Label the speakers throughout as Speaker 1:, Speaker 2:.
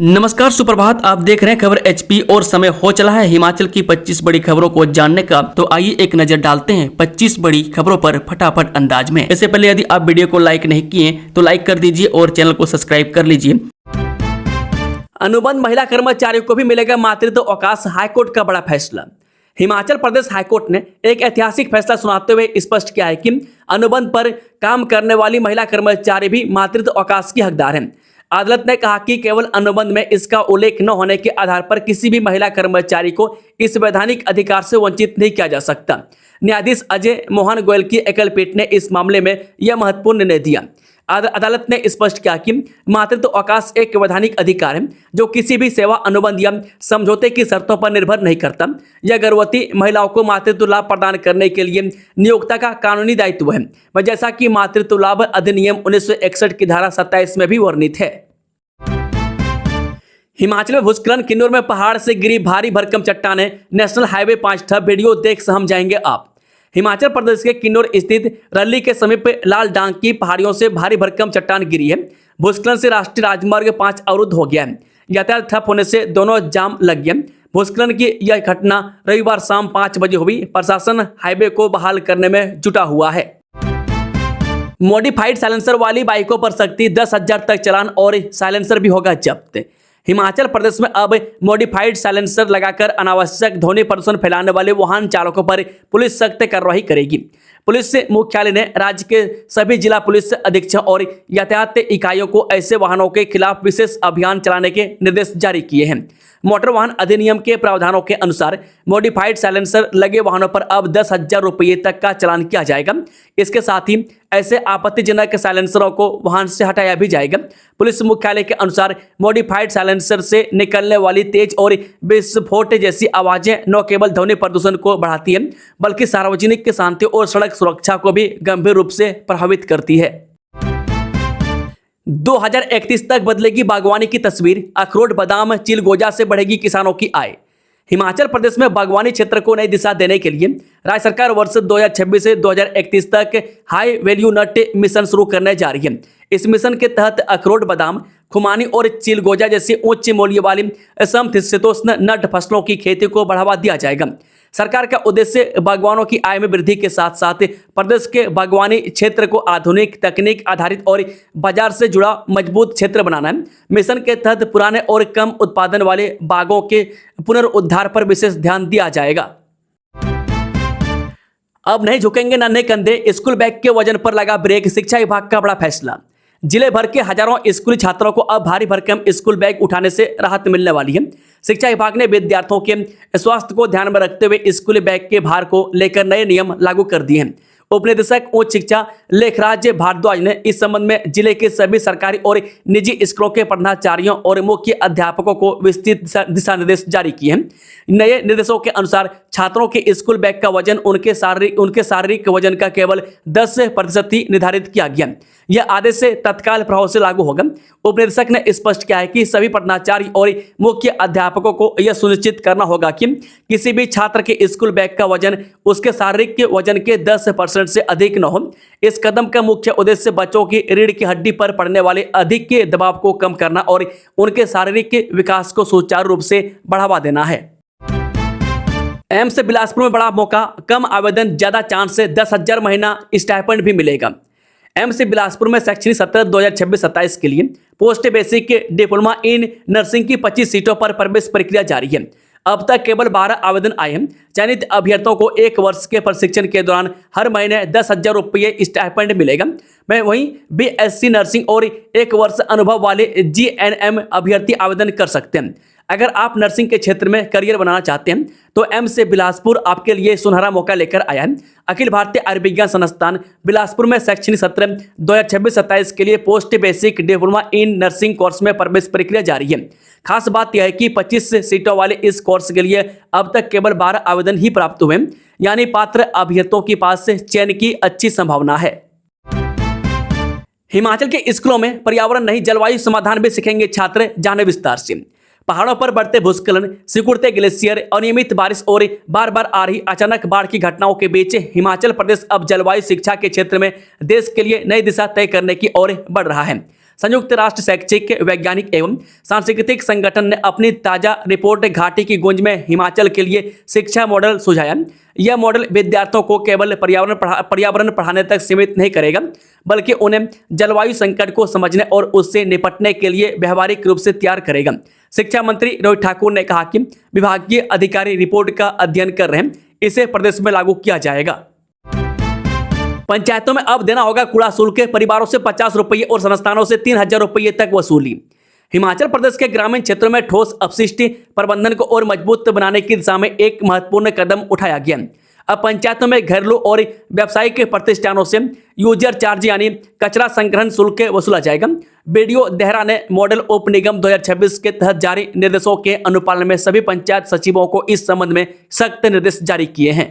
Speaker 1: नमस्कार, सुप्रभात। आप देख रहे हैं खबर एचपी और समय हो चला है हिमाचल की 25 बड़ी खबरों को जानने का। तो आइए एक नजर डालते हैं 25 बड़ी खबरों पर फटाफट अंदाज में। इससे पहले यदि आप वीडियो को लाइक नहीं किए तो लाइक कर दीजिए और चैनल को सब्सक्राइब कर लीजिए। अनुबंध महिला कर्मचारियों को भी मिलेगा मातृत्व अवकाश, हाईकोर्ट का बड़ा फैसला। हिमाचल प्रदेश हाईकोर्ट ने एक ऐतिहासिक फैसला सुनाते हुए स्पष्ट किया है कि अनुबंध पर काम करने वाली महिला कर्मचारी भी मातृत्व अवकाश की हकदार हैं। अदालत ने कहा कि केवल अनुबंध में इसका उल्लेख न होने के आधार पर किसी भी महिला कर्मचारी को इस वैधानिक अधिकार से वंचित नहीं किया जा सकता। न्यायाधीश अजय मोहन गोयल की एकल पीठ ने इस मामले में यह महत्वपूर्ण निर्णय दिया। अदालत ने स्पष्ट किया कि मातृत्व अवकाश एक वैधानिक अधिकार है जो किसी भी सेवा अनुबंध या समझौते की शर्तों पर निर्भर नहीं करता। यह गर्भवती महिलाओं को मातृत्व लाभ प्रदान करने के लिए नियोक्ता का कानूनी दायित्व है, जैसा कि मातृत्व लाभ अधिनियम 1961 की धारा 27 में भी वर्णित है। हिमाचल में भूस्खलन, किन्नौर में पहाड़ से गिरी भारी भरकम चट्टानें, नेशनल हाईवे 5 ठप। वीडियो देख समझ जाएंगे आप। हिमाचल प्रदेश के किन्नौर स्थित रल्ली के समीप लाल डांग की पहाड़ियों से भारी भरकम चट्टान गिरी है। भूस्खलन से राष्ट्रीय राजमार्ग 5 अवरुद्ध हो गया है। यातायात ठप होने से दोनों जाम लग गए। भूस्खलन की यह घटना रविवार शाम 5 बजे हुई। प्रशासन हाईवे को बहाल करने में जुटा हुआ है। मॉडिफाइड साइलेंसर वाली बाइकों पर सख्ती, 10,000 तक चालान और साइलेंसर भी होगा जब्त। हिमाचल प्रदेश में अब मॉडिफाइड साइलेंसर लगाकर अनावश्यक ध्वनि प्रदूषण फैलाने वाले वाहन चालकों पर पुलिस सख्त कार्रवाई करेगी। पुलिस मुख्यालय ने राज्य के सभी जिला पुलिस अधीक्षक और यातायात इकाइयों को ऐसे वाहनों के खिलाफ विशेष अभियान चलाने के निर्देश जारी किए हैं। मोटर वाहन अधिनियम के प्रावधानों के अनुसार मॉडिफाइड साइलेंसर लगे वाहनों पर अब 10,000 रुपये तक का चालान किया जाएगा। इसके साथ ही ऐसे आपत्तिजनक साइलेंसरों को वाहन से हटाया भी जाएगा। पुलिस मुख्यालय के अनुसार मॉडिफाइड साइलेंसर से निकलने वाली तेज और विस्फोट जैसी आवाजें न केवल ध्वनि प्रदूषण को बढ़ाती है बल्कि सार्वजनिक शांति और सड़क सुरक्षा को भी गंभीर रूप से प्रभावित करती है। 2031 तक बदलेगी बागवानी की तस्वीर, अखरोट, बादाम, चिलगोजा से बढ़ेगी किसानों की आय। हिमाचल प्रदेश में बागवानी क्षेत्र को नई दिशा देने के लिए राज्य सरकार वर्ष 2026 से 2031 तक हाई वैल्यू नट मिशन शुरू करने जा रही है। इस मिशन के तहत अखरोट, बादाम, खुमानी और चिलगोजा जैसी उच्च मूल्य वाली समशीतोष्ण नट फसलों की खेती को बढ़ावा दिया जाएगा। सरकार का उद्देश्य बागवानों की आय में वृद्धि के साथ साथ प्रदेश के बागवानी क्षेत्र को आधुनिक तकनीक आधारित और बाजार से जुड़ा मजबूत क्षेत्र बनाना है। मिशन के तहत पुराने और कम उत्पादन वाले बागों के पुनरुद्धार पर विशेष ध्यान दिया जाएगा। अब नहीं झुकेंगे नन्हे कंधे, स्कूल बैग के वजन पर लगा ब्रेक, शिक्षा विभाग का बड़ा फैसला। जिले भर के हजारों स्कूली छात्रों को अब भारी भरकम स्कूल बैग उठाने से राहत मिलने वाली है। शिक्षा विभाग ने विद्यार्थियों के स्वास्थ्य को ध्यान में रखते हुए स्कूल बैग के भार को लेकर नए नियम लागू कर दिए हैं। उप निदेशक उच्च शिक्षा लेखराज भारद्वाज ने इस संबंध में जिले के सभी सरकारी और निजी स्कूलों के प्रधानाचार्यों और मुख्य अध्यापकों को विस्तृत दिशा निर्देश जारी किए हैं। नए निर्देशों के अनुसार छात्रों के स्कूल बैग का वजन उनके शारीरिक वजन का केवल 10% ही निर्धारित किया गया। यह आदेश से तत्काल प्रभाव से लागू होगा। उप निदेशक ने स्पष्ट किया है कि सभी प्रधानाचार्य और मुख्य अध्यापकों को यह सुनिश्चित करना होगा कि किसी भी छात्र के स्कूल बैग का वजन उसके शारीरिक वजन के 10% से अधिक न हो। इस कदम का मुख्य उद्देश्य बच्चों की रीढ़ की हड्डी पर पड़ने वाले अधिक के दबाव को कम करना और उनके शारीरिक विकास को सुचारू रूप से बढ़ावा देना है। एम्स बिलासपुर में बड़ा मौका, कम आवेदन ज्यादा चांस से 10,000 महीना स्टाइपेंड भी मिलेगा। एम्स बिलासपुर में शैक्षणिक सत्र 2026-27 के लिए post basic diploma in nursing की 25 सीटों पर प्रवेश प्रक्रिया जारी है। अब तक केवल 12 आवेदन आए हैं। चयनित अभ्यर्थियों को 1 वर्ष के प्रशिक्षण के दौरान हर महीने 10,000 रुपये स्टाइपेंड मिलेगा। वहीं बीएससी नर्सिंग और 1 वर्ष अनुभव वाले जीएनएम अभ्यर्थी आवेदन कर सकते हैं। अगर आप नर्सिंग के क्षेत्र में करियर बनाना चाहते हैं तो एम्स बिलासपुर आपके लिए सुनहरा मौका लेकर आया है। अखिल भारतीय आयुर्विज्ञान संस्थान बिलासपुर में शैक्षणिक सत्र 2026-27 के लिए post basic diploma in nursing course में प्रवेश प्रक्रिया जारी है। खास बात यह है कि 25 सीटों वाले इस कोर्स के लिए अब तक केवल 12 आवेदन ही प्राप्त हुए, यानी पात्र अभ्यर्थियों के पास से चयन की अच्छी संभावना है। हिमाचल के स्कूलों में पर्यावरण नहीं जलवायु समाधान भी सीखेंगे छात्र, जाने विस्तार से। पहाड़ों पर बढ़ते भूस्खलन, सिकुड़ते ग्लेशियर, अनियमित बारिश और बार बार आ रही अचानक बाढ़ की घटनाओं के बीच हिमाचल प्रदेश अब जलवायु शिक्षा के क्षेत्र में देश के लिए नई दिशा तय करने की ओर बढ़ रहा है। संयुक्त राष्ट्र शैक्षिक, वैज्ञानिक एवं सांस्कृतिक संगठन ने अपनी ताजा रिपोर्ट घाटी की गूंज में हिमाचल के लिए शिक्षा मॉडल सुझाया। यह मॉडल विद्यार्थियों को केवल पर्यावरण पढ़ाने तक सीमित नहीं करेगा, बल्कि उन्हें जलवायु संकट को समझने और उससे निपटने के लिए व्यावहारिक रूप से तैयार करेगा। शिक्षा मंत्री रोहित ठाकुर ने कहा कि विभागीय अधिकारी रिपोर्ट का अध्ययन कर रहे हैं, इसे प्रदेश में लागू किया जाएगा। पंचायतों में अब देना होगा कूड़ा शुल्क, परिवारों से 50 रुपये और संस्थानों से 3000 रुपये तक वसूली। हिमाचल प्रदेश के ग्रामीण क्षेत्रों में ठोस अपशिष्ट प्रबंधन को और मजबूत बनाने की दिशा में एक महत्वपूर्ण कदम उठाया गया। अब पंचायतों में घरेलू और व्यावसायिक प्रतिष्ठानों से यूजर चार्ज यानी कचरा संग्रहण शुल्क वसूला जाएगा। बीडीओ देहरा ने मॉडल उप निगम 2026 के तहत जारी निर्देशों के अनुपालन में सभी पंचायत सचिवों को इस संबंध में सख्त निर्देश जारी किए हैं।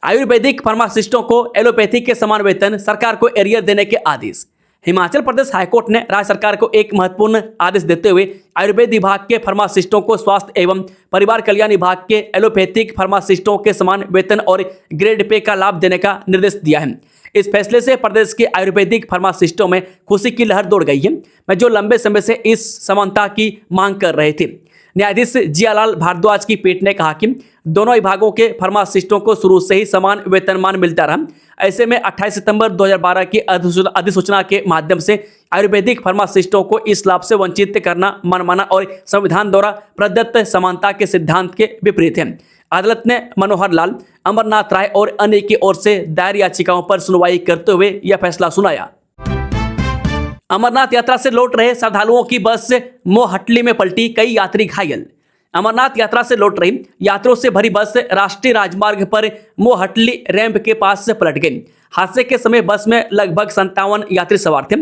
Speaker 1: आयुर्वेदिक फार्मासिस्टों को एलोपैथी के समान वेतन, सरकार को एरियर देने के आदेश। हिमाचल प्रदेश हाईकोर्ट ने राज्य सरकार को एक महत्वपूर्ण आदेश देते हुए आयुर्वेद विभाग के फार्मासिस्टों को स्वास्थ्य एवं परिवार कल्याण विभाग के एलोपैथिक फार्मासिस्टों के समान वेतन और ग्रेड पे का लाभ देने का निर्देश दिया है। इस फैसले से प्रदेश के आयुर्वेदिक फार्मासिस्टों में खुशी की लहर दौड़ गई है, जो लंबे समय से इस समानता की मांग कर रहे थे। न्यायाधीश जियालाल भारद्वाज की पीठ ने कहा कि दोनों विभागों के फार्मासिस्टों को शुरू से ही समान वेतनमान मिलता रहा। ऐसे में 28 सितंबर 2012 की अधिसूचना के माध्यम से आयुर्वेदिक फार्मासिस्टों को इस लाभ से वंचित करना मनमाना और संविधान द्वारा प्रदत्त समानता के सिद्धांत के विपरीत है। अदालत ने मनोहर लाल, अमरनाथ राय और अन्य की ओर से दायर याचिकाओं पर सुनवाई करते हुए यह फैसला सुनाया। अमरनाथ यात्रा से लौट रहे श्रद्धालुओं की बस मोहटली में पलटी, कई यात्री घायल। अमरनाथ यात्रा से लौट रही यात्रियों से भरी बस राष्ट्रीय राजमार्ग पर मोहटली रैंप के पास से पलट गई। हादसे के समय बस में लगभग 57 यात्री सवार थे,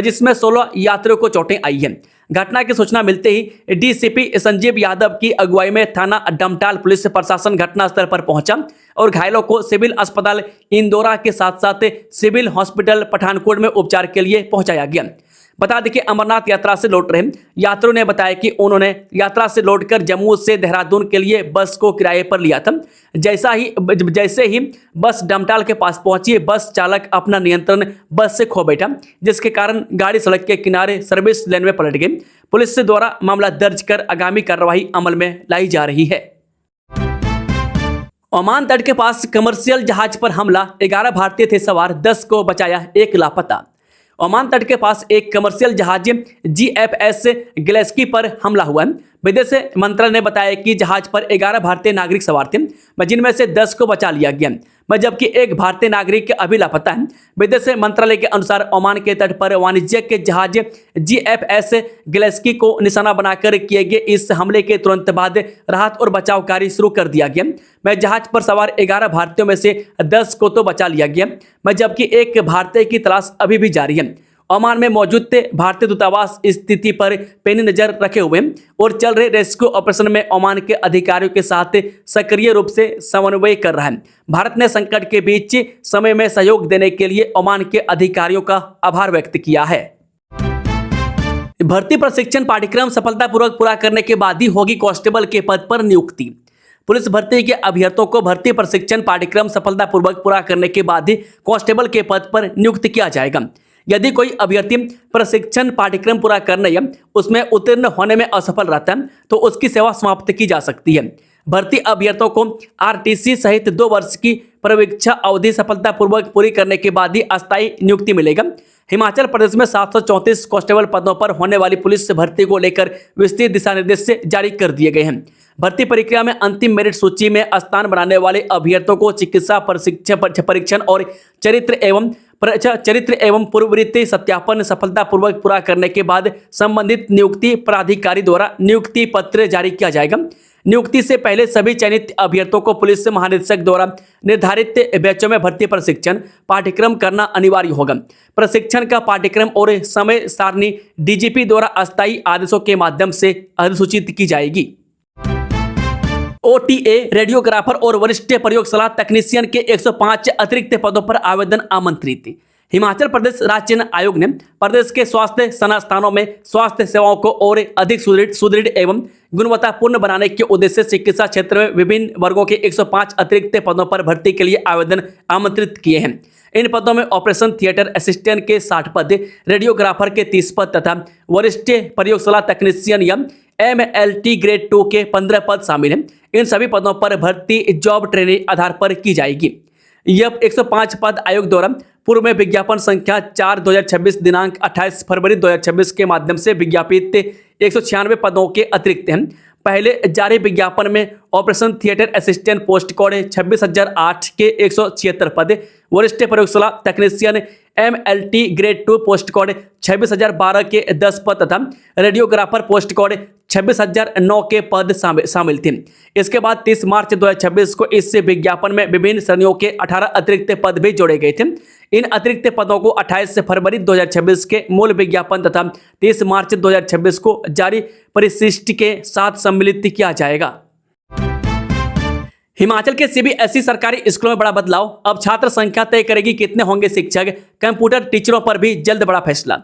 Speaker 1: जिसमें 16 यात्रियों को चोटें आई हैं। घटना की सूचना मिलते ही डीसीपी संजीव यादव की अगुवाई में थाना डमटाल पुलिस प्रशासन घटनास्थल पर पहुंचा और घायलों को सिविल अस्पताल इंदौरा के साथ साथ सिविल हॉस्पिटल पठानकोट में उपचार के लिए पहुंचाया गया। बता दें कि अमरनाथ यात्रा से लौट रहे यात्रियों ने बताया कि उन्होंने यात्रा से लौटकर जम्मू से देहरादून के लिए बस को किराए पर लिया था। जैसे ही बस डमटाल के पास पहुंची, बस चालक अपना नियंत्रण बस से खो बैठा, जिसके कारण गाड़ी सड़क के किनारे सर्विस लेन में पलट गई। पुलिस द्वारा मामला दर्ज कर आगामी कार्रवाई अमल में लाई जा रही है। ओमान तट के पास कमर्शियल जहाज पर हमला, 11 भारतीय थे सवार, 10 को बचाया, 1 लापता। ओमान तट के पास एक कमर्शियल जहाज जीएफएस ग्लेस्की पर हमला हुआ। विदेश मंत्रालय ने बताया कि जहाज पर 11 भारतीय नागरिक सवार थे, जिनमें से 10 को बचा लिया गया, जबकि एक भारतीय नागरिक अभी लापता है। विदेश मंत्रालय के अनुसार ओमान के तट पर वाणिज्यिक जहाज जीएफएस ग्लेस्की को निशाना बनाकर किए गए इस हमले के तुरंत बाद राहत और बचाव कार्य शुरू कर दिया गया। जहाज पर सवार 11 भारतीयों में से 10 को तो बचा लिया गया, जबकि एक भारतीय की तलाश अभी भी जारी है। ओमान में मौजूद भारतीय दूतावास स्थिति पर पैनी नजर रखे हुए और चल रहे रेस्क्यू ऑपरेशन में ओमान के अधिकारियों के साथ सक्रिय रूप से समन्वय कर रहा है। भारत ने संकट के बीच समय में सहयोग देने के लिए ओमान के अधिकारियों का आभार व्यक्त किया है। भर्ती प्रशिक्षण पाठ्यक्रम सफलतापूर्वक पूरा करने के बाद ही होगी कांस्टेबल के पद पर नियुक्ति। पुलिस भर्ती के अभ्यर्थियों को भर्ती प्रशिक्षण पाठ्यक्रम सफलतापूर्वक पूरा करने के बाद ही कांस्टेबल के पद पर नियुक्त किया जाएगा। यदि कोई अभ्यर्थी प्रशिक्षण पाठ्यक्रम पूरा करने या उसमें उत्तीर्ण होने में असफल रहता है तो उसकी सेवा समाप्त की जा सकती है। भर्ती अभ्यर्थियों को आरटीसी सहित 2 वर्ष की परीक्षा अवधि सफलतापूर्वक पूरी करने के बाद ही अस्थायी नियुक्ति मिलेगा। हिमाचल प्रदेश में 734 कांस्टेबल पदों पर होने वाली पुलिस भर्ती को लेकर विस्तृत दिशा निर्देश जारी कर दिए गए हैं। भर्ती प्रक्रिया में अंतिम मेरिट सूची में स्थान बनाने वाले अभ्यर्थियों को चिकित्सा परीक्षण और चरित्र एवं पूर्ववृत्ति सत्यापन सफलतापूर्वक पूरा करने के बाद संबंधित नियुक्ति प्राधिकारी द्वारा नियुक्ति पत्र जारी किया जाएगा। नियुक्ति से पहले सभी चयनित अभ्यर्थियों को पुलिस महानिदेशक द्वारा निर्धारित बैचों में भर्ती प्रशिक्षण पाठ्यक्रम करना अनिवार्य होगा। प्रशिक्षण का पाठ्यक्रम और समय सारणी डीजीपी द्वारा अस्थायी आदेशों के माध्यम से अधिसूचित की जाएगी। ओटीए रेडियोग्राफर और वरिष्ठ प्रयोगशाला तकनीशियन के 105 अतिरिक्त पदों पर आवेदन आमंत्रित। हिमाचल प्रदेश राज्य चयन आयोग ने प्रदेश के स्वास्थ्य संस्थानों में स्वास्थ्य सेवाओं को और अधिक सुदृढ़ एवं गुणवत्तापूर्ण बनाने के उद्देश्य से चिकित्सा क्षेत्र में विभिन्न वर्गों के 105 अतिरिक्त पदों पर भर्ती के लिए आवेदन आमंत्रित किए हैं। इन पदों में ऑपरेशन थिएटर असिस्टेंट के 60 पद, रेडियोग्राफर के 30 पद तथा वरिष्ठ प्रयोगशाला तकनीशियन या MLT ग्रेड 2 के 15 पद शामिल हैं। इन सभी पदों पर भर्ती जॉब ट्रेनिंग आधार पर की जाएगी। यह 105 पद आयोग द्वारा पूर्व में विज्ञापन संख्या 4/2026 दिनांक 28 फरवरी 2026 के माध्यम से विज्ञापित 196 पदों के अतिरिक्त हैं। पहले जारी विज्ञापन में operation theatre assistant post code 26,008 के 176 पद, वरिष्ठ प्रयोगशाला तकनीशियन MLT ग्रेड 2 पोस्ट कोड 26,012 के 10 पद तथा रेडियोग्राफर पोस्ट कोड 26,009 के पद शामिल थे। इसके बाद 30 मार्च 2026 को इस विज्ञापन में विभिन्न श्रेणियों के 18 अतिरिक्त पद भी जोड़े गए थे। इन अतिरिक्त पदों को 28 फरवरी 2026 के मूल विज्ञापन तथा 30 मार्च 2026 को जारी परिशिष्ट के साथ सम्मिलित किया जाएगा। हिमाचल के CBSE सरकारी स्कूलों में बड़ा बदलाव। अब छात्र संख्या तय करेगी कितने होंगे शिक्षक। कंप्यूटर टीचरों पर भी जल्द बड़ा फैसला।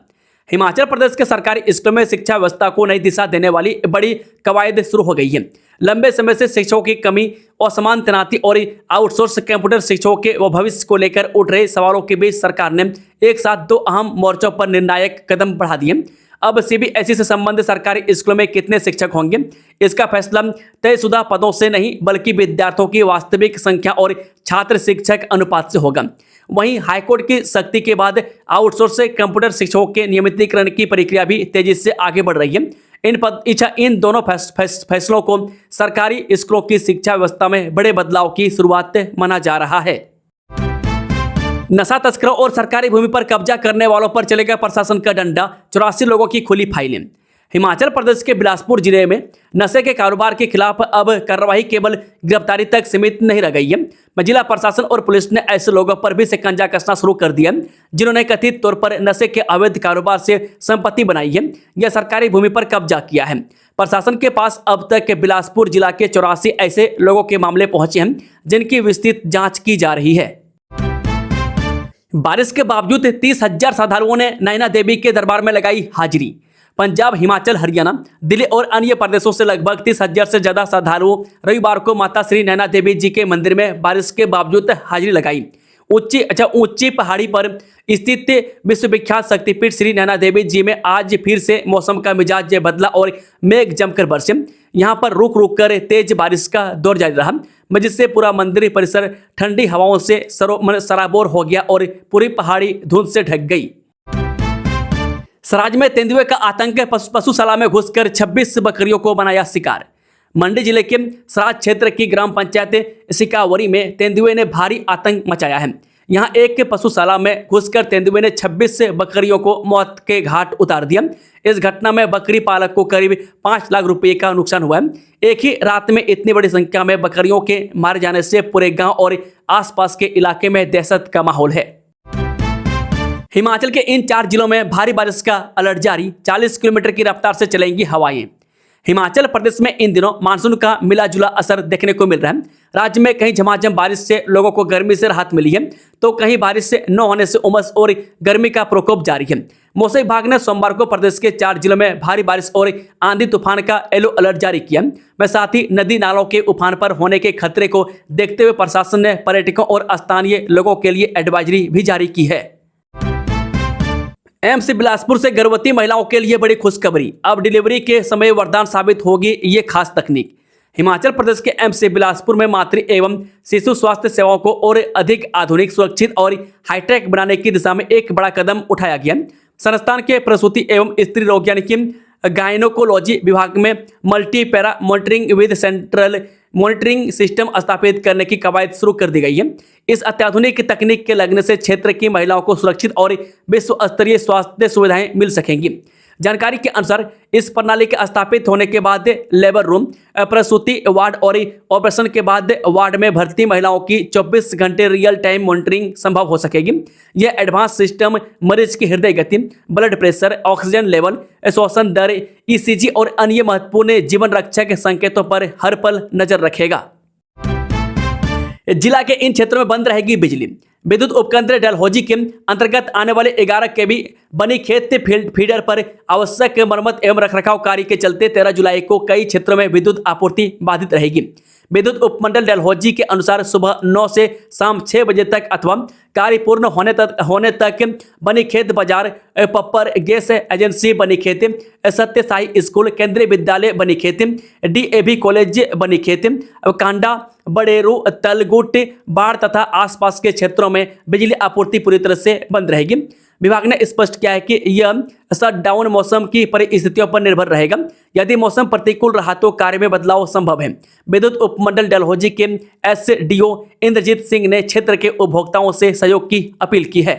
Speaker 1: हिमाचल प्रदेश के सरकारी स्कूलों में शिक्षा व्यवस्था को नई दिशा देने वाली बड़ी कवायद शुरू हो गई है। लंबे समय से शिक्षकों की कमी, असमान तैनाती और आउटसोर्स कंप्यूटर शिक्षकों के भविष्य को लेकर उठ रहे सवालों के बीच सरकार ने एक साथ 2 अहम मोर्चों पर निर्णायक कदम बढ़ा दिए। अब CBSE से संबंधित सरकारी स्कूलों में कितने शिक्षक होंगे, इसका फैसला तयशुदा पदों से नहीं बल्कि विद्यार्थियों की वास्तविक संख्या और छात्र शिक्षक अनुपात से होगा। वहीं हाईकोर्ट की सख्ती के बाद आउटसोर्स से कंप्यूटर शिक्षकों के नियमितीकरण की प्रक्रिया भी तेजी से आगे बढ़ रही है। इन दोनों फैसलों को सरकारी स्कूलों की शिक्षा व्यवस्था में बड़े बदलाव की शुरुआत माना जा रहा है। नशा तस्करों और सरकारी भूमि पर कब्जा करने वालों पर चलेगा प्रशासन का डंडा। 84 लोगों की खुली फाइलें। हिमाचल प्रदेश के बिलासपुर जिले में नशे के कारोबार के खिलाफ अब कार्रवाई केवल गिरफ्तारी तक सीमित नहीं रह गई है। जिला प्रशासन और पुलिस ने ऐसे लोगों पर भी शिकंजा कसना शुरू कर दिया जिन्होंने कथित तौर पर नशे के अवैध कारोबार से संपत्ति बनाई है या सरकारी भूमि पर कब्जा किया है। प्रशासन के पास अब तक बिलासपुर जिला के 84 ऐसे लोगों के मामले पहुंचे हैं जिनकी विस्तृत जांच की जा रही है। बारिश के बावजूद 30,000 श्रद्धालुओं ने नैना देवी के दरबार में लगाई हाजिरी। पंजाब, हिमाचल, हरियाणा, दिल्ली और अन्य प्रदेशों से लगभग 30,000 से ज्यादा श्रद्धालुओं रविवार को माता श्री नैना देवी जी के मंदिर में बारिश के बावजूद हाजिरी लगाई। ऊंची पहाड़ी पर स्थित विश्वविख्यात शक्तिपीठ श्री नैना देवी जी में आज फिर से मौसम का मिजाज बदला और मेघ जमकर बरसे। यहाँ पर रुक रुक कर तेज बारिश का दौर जारी रहा, जिससे पूरा मंदिर परिसर ठंडी हवाओं से सराबोर हो गया और पूरी पहाड़ी धुंध से ढक गई। सराज में तेंदुए का आतंक। पशुशाला में घुसकर 26 बकरियों को बनाया शिकार। मंडी जिले के सराज क्षेत्र की ग्राम पंचायत सिकावरी में तेंदुए ने भारी आतंक मचाया है। यहां एक पशुशाला में घुसकर तेंदुए ने 26 बकरियों को मौत के घाट उतार दिया। इस घटना में बकरी पालक को करीब 5 लाख रुपए का नुकसान हुआ है। एक ही रात में इतनी बड़ी संख्या में बकरियों के मारे जाने से पूरे गांव और आसपास के इलाके में दहशत का माहौल है। हिमाचल के इन 4 जिलों में भारी बारिश का अलर्ट जारी। 40 किलोमीटर की रफ्तार से चलेंगी हवाएं। हिमाचल प्रदेश में इन दिनों मानसून का मिला जुला असर देखने को मिल रहा है। राज्य में कहीं झमाझम बारिश से लोगों को गर्मी से राहत मिली है तो कहीं बारिश से न होने से उमस और गर्मी का प्रकोप जारी है। मौसम विभाग ने सोमवार को प्रदेश के 4 जिलों में भारी बारिश और आंधी तूफान का येलो अलर्ट जारी किया। वह साथ ही नदी नालों के उफान पर होने के खतरे को देखते हुए प्रशासन ने पर्यटकों और स्थानीय लोगों के लिए एडवाइजरी भी जारी की है। एम्स बिलासपुर से गर्भवती महिलाओं के लिए बड़ी खुशखबरी। अब डिलीवरी के समय वरदान साबित होगी ये खास तकनीक। हिमाचल प्रदेश के एम्स बिलासपुर में मातृ एवं शिशु स्वास्थ्य सेवाओं को और अधिक आधुनिक, सुरक्षित और हाईटेक बनाने की दिशा में एक बड़ा कदम उठाया गया। संस्थान के प्रसूति एवं स्त्री रोग यानी कि गायनोकोलॉजी विभाग में multi para monitoring with central monitoring system स्थापित करने की कवायद शुरू कर दी गई है। इस अत्याधुनिक तकनीक के लगने से क्षेत्र की महिलाओं को सुरक्षित और विश्व स्तरीय स्वास्थ्य सुविधाएं मिल सकेंगी। जानकारी के अनुसार इस प्रणाली के स्थापित होने के बाद लेबर रूम, प्रसूति वार्ड और ऑपरेशन के बाद वार्ड में भर्ती महिलाओं की 24 घंटे रियल टाइम मॉनिटरिंग संभव हो सकेगी। यह एडवांस सिस्टम मरीज की हृदय गति, ब्लड प्रेशर, ऑक्सीजन लेवल, श्वसन दर, ECG और अन्य महत्वपूर्ण जीवन रक्षक संकेतों पर हर पल नजर रखेगा। जिला के इन क्षेत्रों में बंद रहेगी बिजली। विद्युत उपकेंद्र डलहौजी के अंतर्गत आने वाले 11 केवी बनी खेत फीडर पर आवश्यक मरम्मत एवं रखरखाव कार्य के चलते 13 जुलाई को कई क्षेत्रों में विद्युत आपूर्ति बाधित रहेगी। विद्युत उपमंडल डलहौजी के अनुसार सुबह 9 से शाम 6 बजे तक अथवा कार्य पूर्ण होने तक बनीखेत बाजार, पप्पर गैस एजेंसी बनीखेत, सत्य साई स्कूल, केंद्रीय विद्यालय बनीखेत, DAV कॉलेज बनीखेत, कांडा, बड़ेरू, तलगुट, बाढ़ तथा आसपास के क्षेत्रों में बिजली आपूर्ति पूरी तरह से बंद रहेगी। विभाग ने स्पष्ट किया है कि यह शटडाउन मौसम की परिस्थितियों पर निर्भर रहेगा। यदि मौसम प्रतिकूल रहा तो कार्य में बदलाव संभव है। विद्युत उपमंडल डलहौजी के SDO इंद्रजीत सिंह ने क्षेत्र के उपभोक्ताओं से सहयोग की अपील की है।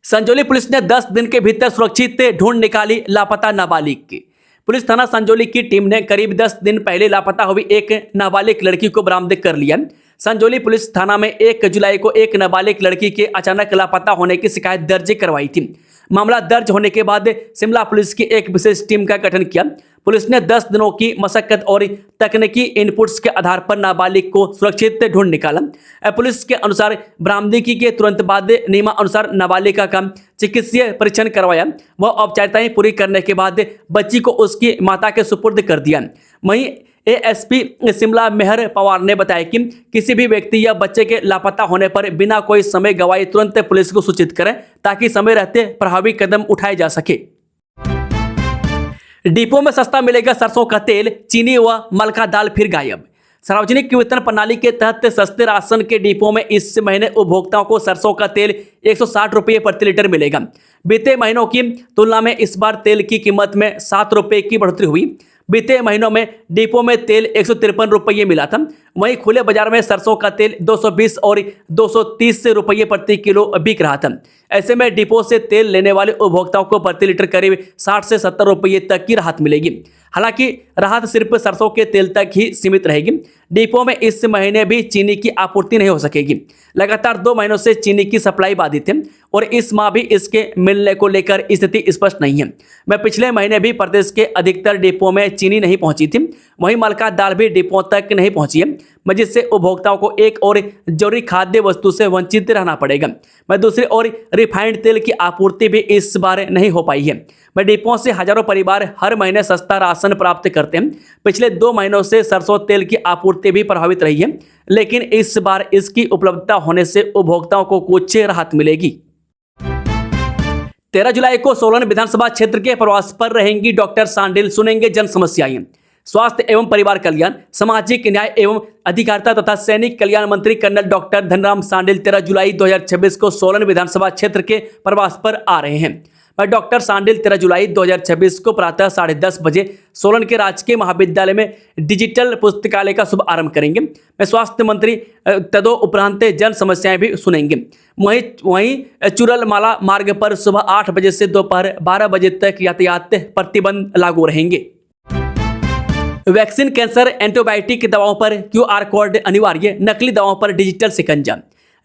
Speaker 1: संजौली पुलिस ने 10 दिन के भीतर सुरक्षित ढूंढ निकाली लापता नाबालिग की। पुलिस थाना संजौली की टीम ने करीब 10 दिन पहले लापता हुई एक नाबालिग लड़की को बरामद कर लिया। संजौली पुलिस थाना में 1 जुलाई को एक नाबालिग लड़की के अचानक लापता होने की शिकायत दर्ज करवाई थी। मामला दर्ज होने के बाद शिमला पुलिस की एक विशेष टीम का गठन किया। पुलिस ने 10 दिनों की मशक्कत और तकनीकी इनपुट्स के आधार पर नाबालिग को सुरक्षित ढूंढ निकाला। पुलिस के अनुसार बरामदगी के तुरंत बाद नियमानुसार नाबालिग का चिकित्सीय परीक्षण करवाया। वह औपचारिकताएं पूरी करने के बाद बच्ची को उसकी माता के सुपुर्द कर दिया। वहीं ASP शिमला मेहर पवार ने बताया कि किसी भी व्यक्ति या बच्चे के लापता होने पर बिना कोई समय गवाए तुरंत पुलिस को सूचित करें ताकि समय रहते प्रभावी कदम उठाए जा सके। डिपो में सस्ता मिलेगा सरसों का तेल, चीनी व मलका दाल फिर गायब। सार्वजनिक वितरण प्रणाली के तहत सस्ते राशन के डिपो में इस महीने उपभोक्ताओं को सरसों का तेल 160 रुपये प्रति लीटर मिलेगा। बीते महीनों की तुलना में इस बार तेल की कीमत में 7 रुपये की बढ़ोतरी हुई। बीते महीनों में डिपो में तेल 153 रुपये मिला था। वहीं खुले बाजार में सरसों का तेल 220 और 230 रुपये प्रति किलो बिक रहा था। ऐसे में डिपो से तेल लेने वाले उपभोक्ताओं को प्रति लीटर करीब 60 से 70 रुपये तक की राहत मिलेगी। हालांकि राहत सिर्फ सरसों के तेल तक ही सीमित रहेगी। डिपो में इस महीने भी चीनी की आपूर्ति नहीं हो सकेगी। लगातार 2 महीनों से चीनी की सप्लाई बाधित है और इस माह भी इसके मिलने को लेकर स्थिति स्पष्ट नहीं है। मैं पिछले महीने भी प्रदेश के अधिकतर डिपो में चीनी नहीं पहुंची थी। वहीं मलका दाल भी डिपो तक नहीं पहुंची है, जिससे उपभोक्ताओं को एक और जरूरी खाद्य वस्तु से वंचित रहना पड़ेगा। मैं दूसरी ओर रिफाइंड तेल की आपूर्ति भी इस बार नहीं हो पाई है। मैं डिपो से हजारों परिवार हर महीने सस्ता राशन प्राप्त करते हैं। पिछले 2 महीनों से सरसों तेल की आपूर्ति भी प्रभावित रही है, लेकिन इस बार इसकी उपलब्धता होने से उपभोक्ताओं को कुछ राहत मिलेगी। 13 जुलाई को सोलन विधानसभा क्षेत्र के प्रवास पर रहेंगी डॉक्टर सांडिल, सुनेंगे जन समस्याएं। स्वास्थ्य एवं परिवार कल्याण, सामाजिक न्याय एवं अधिकारिता तथा सैनिक कल्याण मंत्री कर्नल डॉक्टर धनराम सांडिल 13 जुलाई 2026 को सोलन विधानसभा क्षेत्र के प्रवास पर आ रहे हैं। डॉक्टर सांडिल 13 जुलाई 2026 को प्रातः 10:30 बजे सोलन के राजकीय महाविद्यालय में डिजिटल पुस्तकालय का शुभारंभ करेंगे। स्वास्थ्य मंत्री तदोपरांत जन समस्याएं भी सुनेंगे। वहीं चुरलमाला मार्ग पर सुबह 8 बजे से दोपहर 12 बजे तक यातायात प्रतिबंध लागू रहेंगे। वैक्सीन, कैंसर, एंटीबायोटिक दवाओं पर QR कोड अनिवार्य, नकली दवाओं पर डिजिटल शिकंजा।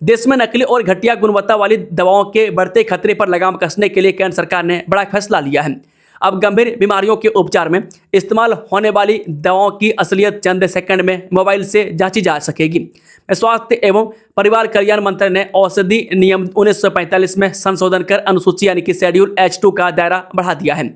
Speaker 1: देश में नकली और घटिया गुणवत्ता वाली दवाओं के बढ़ते खतरे पर लगाम कसने के लिए केंद्र सरकार ने बड़ा फैसला लिया है। अब गंभीर बीमारियों के उपचार में इस्तेमाल होने वाली दवाओं की असलियत चंद सेकंड में मोबाइल से जांची जा सकेगी। स्वास्थ्य एवं परिवार कल्याण मंत्रालय ने औषधि नियम 1945 में संशोधन कर अनुसूची यानी कि शेड्यूल H2 का दायरा बढ़ा दिया है।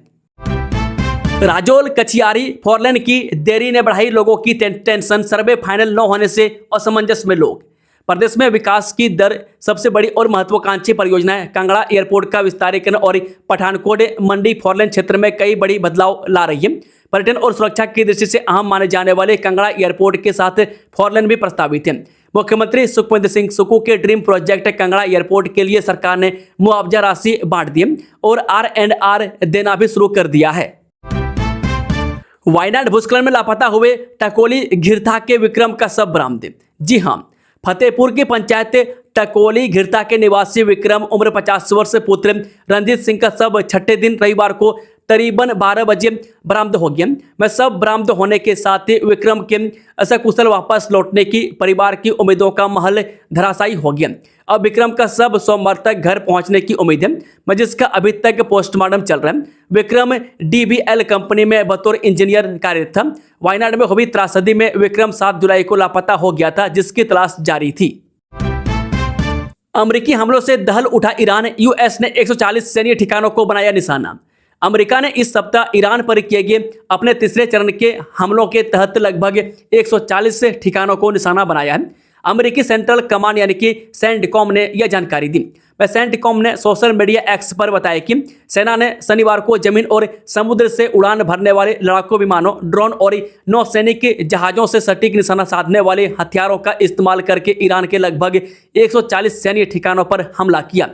Speaker 1: राजौल कचियारी फोरलेन की देरी ने बढ़ाई लोगों की टेंशन, सर्वे फाइनल न होने से असमंजस में लोग। प्रदेश में विकास की दर सबसे बड़ी और महत्वाकांक्षी परियोजनाएं कांगड़ा एयरपोर्ट का विस्तारीकरण और पठानकोट मंडी फोरलेन क्षेत्र में कई बड़ी बदलाव ला रही है। पर्यटन और सुरक्षा की दृष्टि से अहम माने जाने वाले कांगड़ा एयरपोर्ट के साथ फोरलेन भी प्रस्तावित है। मुख्यमंत्री सुखविंदर सिंह सुक्खू के ड्रीम प्रोजेक्ट कांगड़ा एयरपोर्ट के लिए सरकार ने मुआवजा राशि बांट दी और R&R देना भी शुरू कर दिया है। वायनाड भूस्खलन में लापता हुए टकोली घिरथा के विक्रम का शव बरामद। जी हां, फतेहपुर की पंचायत टकोली घिरथा के निवासी विक्रम उम्र 50 वर्ष पुत्र रंजीत सिंह का शव छठे दिन रविवार को करीबन 12 बजे बरामद हो गया। मैं शव बरामद होने के साथ ही विक्रम के सकुशल वापस लौटने की परिवार की उम्मीदों का महल धराशायी हो गया। अब विक्रम का शव सोमवार तक घर पहुंचने की उम्मीद है, जिसका अभी तक पोस्टमार्टम चल रहा है। विक्रम DBL कंपनी में बतौर इंजीनियर कार्यरत था। वायनाड में हुई त्रासदी में विक्रम 7 जुलाई को लापता हो गया था, जिसकी तलाश जारी थी। अमेरिकी हमलों से दहल उठा ईरान, US ने 140 सैन्य ठिकानों को बनाया निशाना। अमेरिका ने इस सप्ताह ईरान पर किए गए अपने तीसरे चरण के हमलों के तहत लगभग 140 ठिकानों को निशाना बनाया है। अमेरिकी सेंट्रल कमांड यानी कि सेंटकॉम ने यह जानकारी दी। वह सेंटकॉम ने सोशल मीडिया एक्स पर बताया कि सेना ने शनिवार को जमीन और समुद्र से उड़ान भरने वाले लड़ाकू विमानों, ड्रोन और नौसैनिक जहाजों से सटीक निशाना साधने वाले हथियारों का इस्तेमाल करके ईरान के लगभग 140 सैन्य ठिकानों पर हमला किया।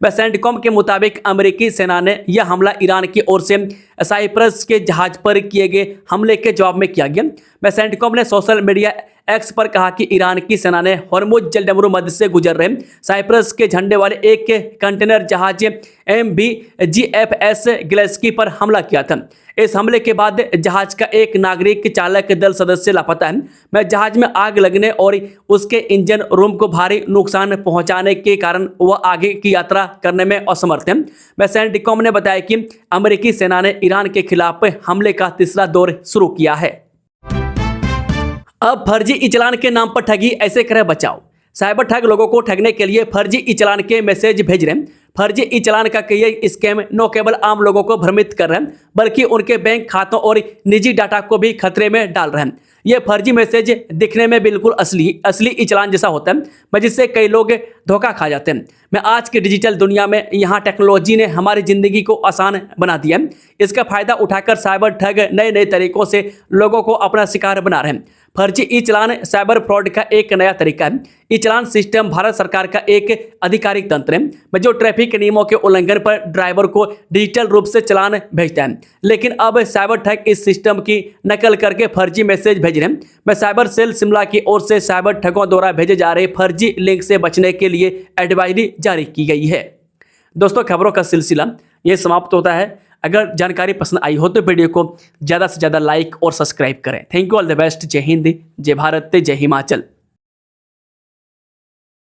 Speaker 1: वह सेंटकॉम के मुताबिक अमेरिकी सेना ने यह हमला ईरान की ओर से साइप्रस के जहाज पर किए गए हमले के जवाब में किया गया। वह सेंटकॉम ने सोशल मीडिया एक्स पर कहा कि ईरान की सेना ने हॉर्मुज जलडमरू मध्य से गुजर रहे साइप्रस के झंडे वाले एक कंटेनर जहाज MVGFS ग्लेस्की पर हमला किया था। इस हमले के बाद जहाज का एक नागरिक चालक दल सदस्य लापता है। वह जहाज में आग लगने और उसके इंजन रूम को भारी नुकसान पहुंचाने के कारण वह आगे की यात्रा करने में असमर्थ है। वह सेंटकॉम ने बताया कि अमेरिकी सेना ने ईरान के खिलाफ हमले का तीसरा दौर शुरू किया है। अब फर्जी ई चालान के नाम पर ठगी, ऐसे करे बचाओ। साइबर ठग लोगों को ठगने के लिए फर्जी ई चालान के मैसेज भेज रहे हैं। फर्जी ई चालान का कई स्कैम न केवल आम लोगों को भ्रमित कर रहे हैं बल्कि उनके बैंक खातों और निजी डाटा को भी खतरे में डाल रहे हैं। ये फर्जी मैसेज दिखने में बिल्कुल असली ई चालान जैसा होता है, जिससे कई लोग धोखा खा जाते हैं। मैं आज की डिजिटल दुनिया में यहाँ टेक्नोलॉजी ने हमारी ज़िंदगी को आसान बना दिया है। इसका फायदा उठाकर साइबर ठग नए नए तरीकों से लोगों को अपना शिकार बना रहे हैं। फर्जी ई चालान साइबर फ्रॉड का एक नया तरीका है। ई चालान सिस्टम भारत सरकार का एक आधिकारिक तंत्र है जो ट्रैफिक नियमों के उल्लंघन पर ड्राइवर को डिजिटल रूप से चालान भेजता है। लेकिन अब साइबर ठग इस सिस्टम की नकल करके फर्जी मैसेज भेज रहे हैं। मैं साइबर सेल शिमला की ओर से साइबर ठगों द्वारा भेजे जा रहे फर्जी लिंक से बचने के लिए एडवाइजरी जारी की गई है। दोस्तों, खबरों का सिलसिला ये समाप्त होता है। अगर जानकारी पसंद आई हो तो वीडियो को ज़्यादा से ज़्यादा लाइक और सब्सक्राइब करें। Thank you, all the best. जय हिंद, जय भारत, जय हिमाचल।